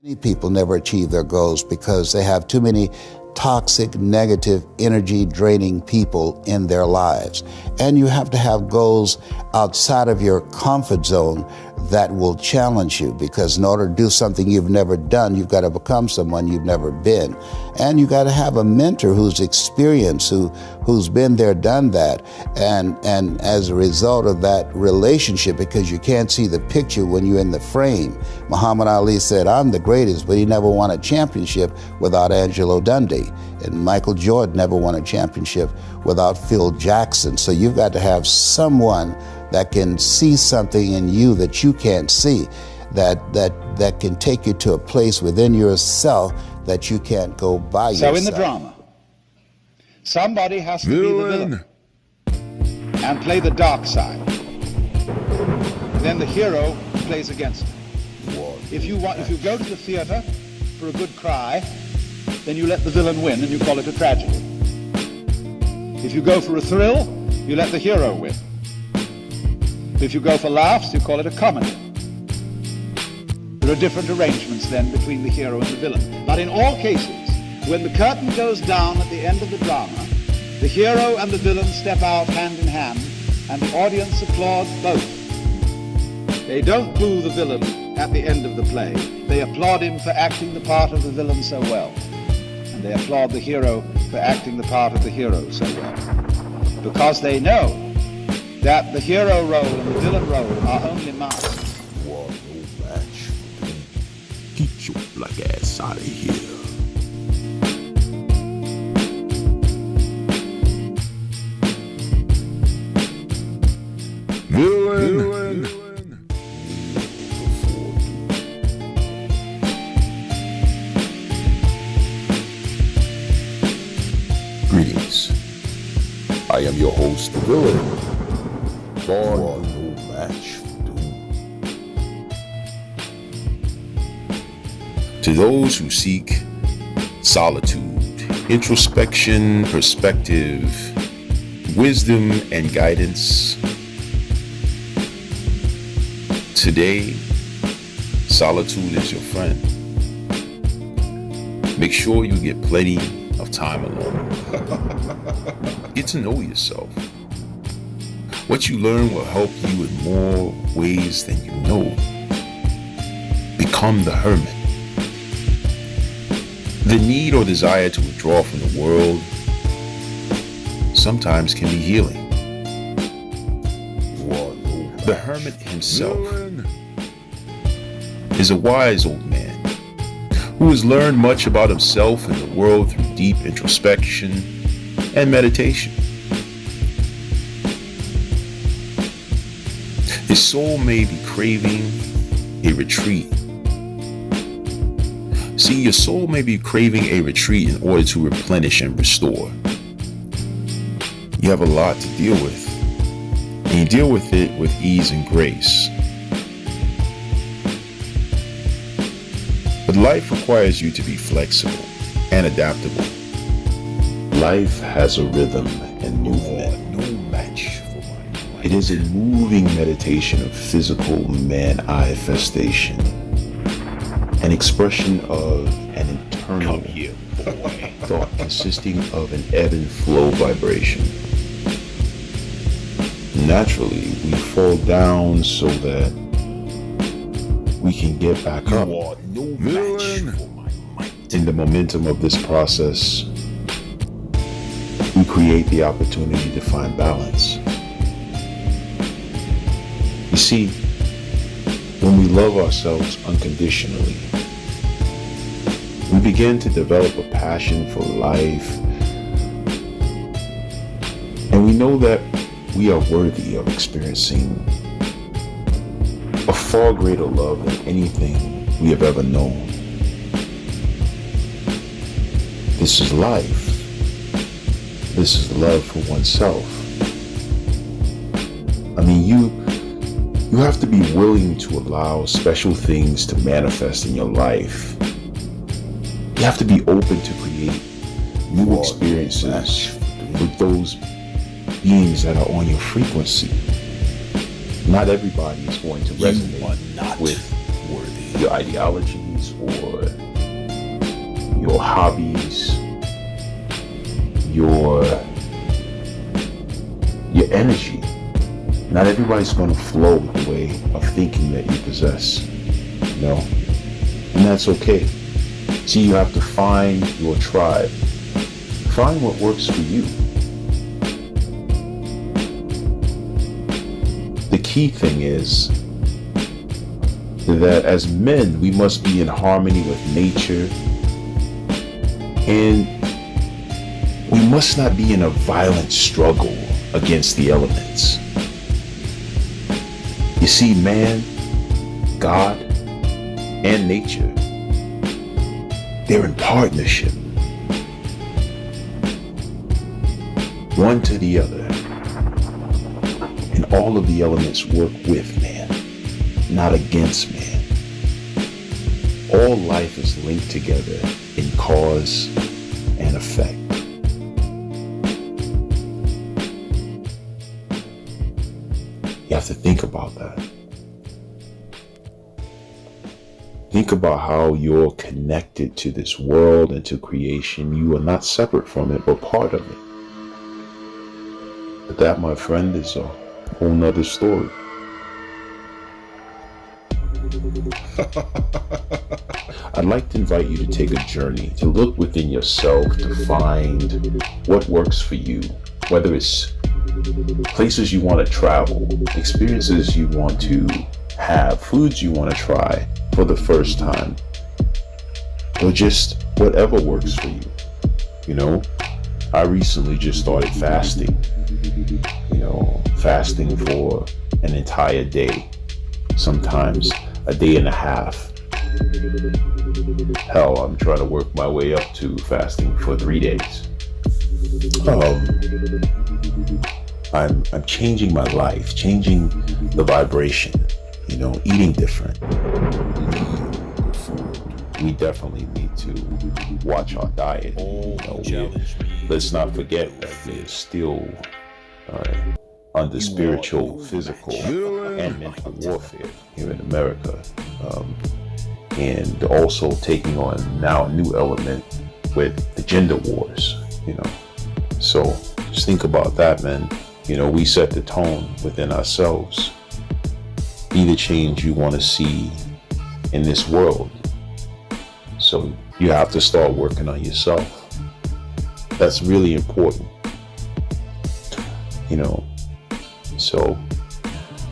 Many people never achieve their goals because they have too many toxic, negative, energy draining people in their lives. And you have to have goals outside of your comfort zone that will challenge you, because in order to do something you've never done, you've got to become someone you've never been. And you got to have a mentor who's experienced, who's been there, done that. And as a result of that relationship, because you can't see the picture when you're in the frame. Muhammad Ali said, "I'm the greatest," but he never won a championship without Angelo Dundee. And Michael Jordan never won a championship without Phil Jackson. So you've got to have someone that can see something in you that you can't see, that can take you to a place within yourself that you can't go by yourself. So in the drama, somebody has to be the villain and play the dark side. Then the hero plays against him. If you go to the theater for a good cry, then you let the villain win and you call it a tragedy. If you go for a thrill, you let the hero win. If you go for laughs, you call it a comedy. There are different arrangements then between the hero and the villain. But in all cases, when the curtain goes down at the end of the drama, the hero and the villain step out hand in hand, and the audience applauds both. They don't boo the villain at the end of the play. They applaud him for acting the part of the villain so well. And they applaud the hero for acting the part of the hero so well. Because they know that the hero role and the villain role are only masks. War no match. Get your black ass out of here. Villain. Greetings. I am your host, the Villain. Born no match for doom. To those who seek solitude, introspection, perspective, wisdom, and guidance, today, solitude is your friend. Make sure you get plenty of time alone. Get to know yourself. What you learn will help you in more ways than you know. Become the hermit. The need or desire to withdraw from the world sometimes can be healing. The hermit himself is a wise old man who has learned much about himself and the world through deep introspection and meditation. His soul may be craving a retreat. See, your soul may be craving a retreat in order to replenish and restore. You have a lot to deal with, and you deal with it with ease and grace. But life requires you to be flexible and adaptable. Life has a rhythm and movement. No match. It is a moving meditation of physical manifestation, an expression of an internal thought consisting of an ebb and flow vibration. Naturally, we fall down so that we can get back up. In the momentum of this process, we create the opportunity to find balance. You see, when we love ourselves unconditionally, we begin to develop a passion for life, and we know that we are worthy of experiencing a far greater love than anything we have ever known. This is life. This is love for oneself. I mean, you have to be willing to allow special things to manifest in your life. You have to be open to create new experiences with those beings that are on your frequency. Not everybody is going to resonate with your ideology, passions or your hobbies, your energy. Not everybody's going to flow with the way of thinking that you possess, you know, and that's okay. See, you have to find your tribe. Find what works for you. The key thing is that as men, we must be in harmony with nature, and we must not be in a violent struggle against the elements. You see, man, God, and nature, they're in partnership, one to the other, and all of the elements work with man, not against man. All life is linked together in cause and effect. You have to think about that. Think about how you're connected to this world and to creation. You are not separate from it, but part of it. But that, my friend, is a whole nother story. I'd like to invite you to take a journey, to look within yourself, to find what works for you, whether it's places you want to travel, experiences you want to have, foods you want to try for the first time, or just whatever works for you. You know, I recently just started fasting, fasting for an entire day, sometimes a day and a half. Hell, I'm trying to work my way up to fasting for 3 days. I'm changing my life, changing the vibration, eating different. We definitely need to watch our diet. Let's not forget that we're still under spiritual, physical, and mental warfare here in America. And also taking on now a new element with the gender wars, So just think about that, man. We set the tone within ourselves. Be the change you want to see in this world. So you have to start working on yourself. That's really important. So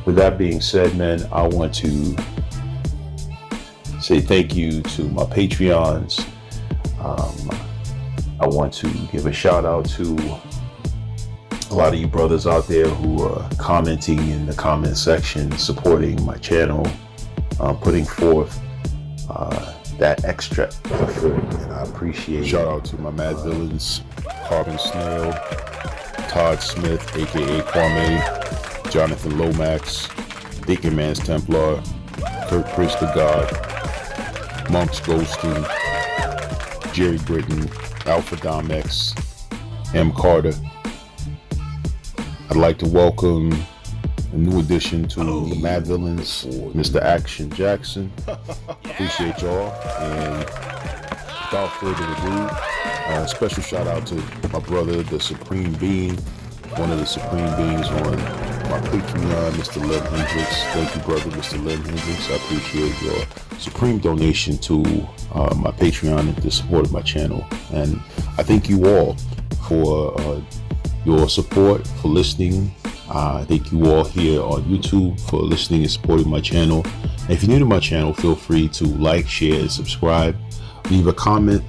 with that being said, man, I want to say thank you to my Patreons. I want to give a shout out to a lot of you brothers out there who are commenting in the comment section, supporting my channel, putting forth that extra effort, and I appreciate it. Shout out to my Mad Villains, Carbon Snail, Todd Smith, aka Kwame, Jonathan Lomax, Deacon Man's Templar, Kurt Chris the God, Monks Ghosting, Jerry Britton, Alpha Dom X, M. Carter. I'd like to welcome a new addition to the Mad Villains, Mr. Action Jackson. Appreciate y'all. And without further ado, special shout out to my brother, the Supreme Being, one of the Supreme Beings on my Patreon, Mr. Lem Hendricks. Thank you, brother, Mr. Lem Hendricks. I appreciate your supreme donation to my Patreon and the support of my channel. And I thank you all for your support, for listening. Thank you all here on YouTube for listening and supporting my channel. And if you're new to my channel, feel free to like, share, and subscribe. Leave a comment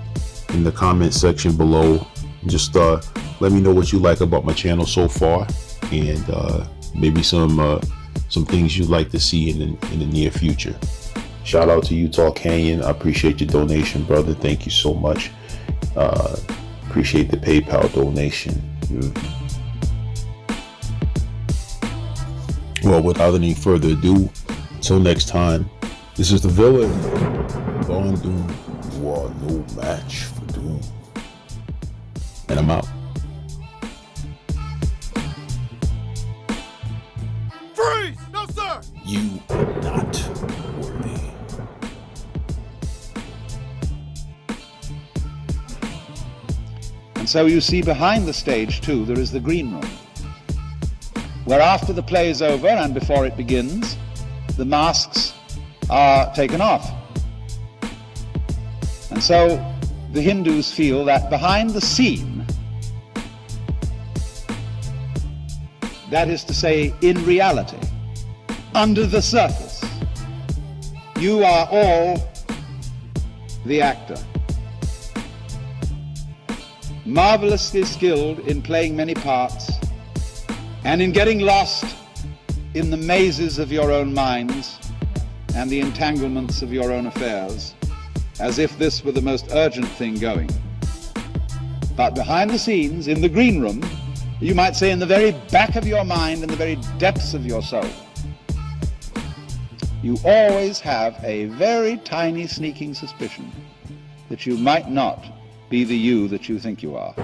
in the comment section below. Just let me know what you like about my channel so far, and maybe some things you'd like to see in the near future. Shout out to Utah Canyon. I appreciate your donation, brother. Thank you so much. Appreciate the PayPal donation. Well, without any further ado, until next time, this is the villain, Von Doom. You are no match for Doom. And I'm out. Freeze! No, sir! You are not worthy. And so you see behind the stage too, there is the green room, where after the play is over and before it begins, the masks are taken off. And so the Hindus feel that behind the scene, that is to say, in reality, under the surface, you are all the actor, marvelously skilled in playing many parts and in getting lost in the mazes of your own minds and the entanglements of your own affairs, as if this were the most urgent thing going. But behind the scenes, in the green room, you might say in the very back of your mind, in the very depths of your soul, you always have a very tiny sneaking suspicion that you might not be the you that you think you are.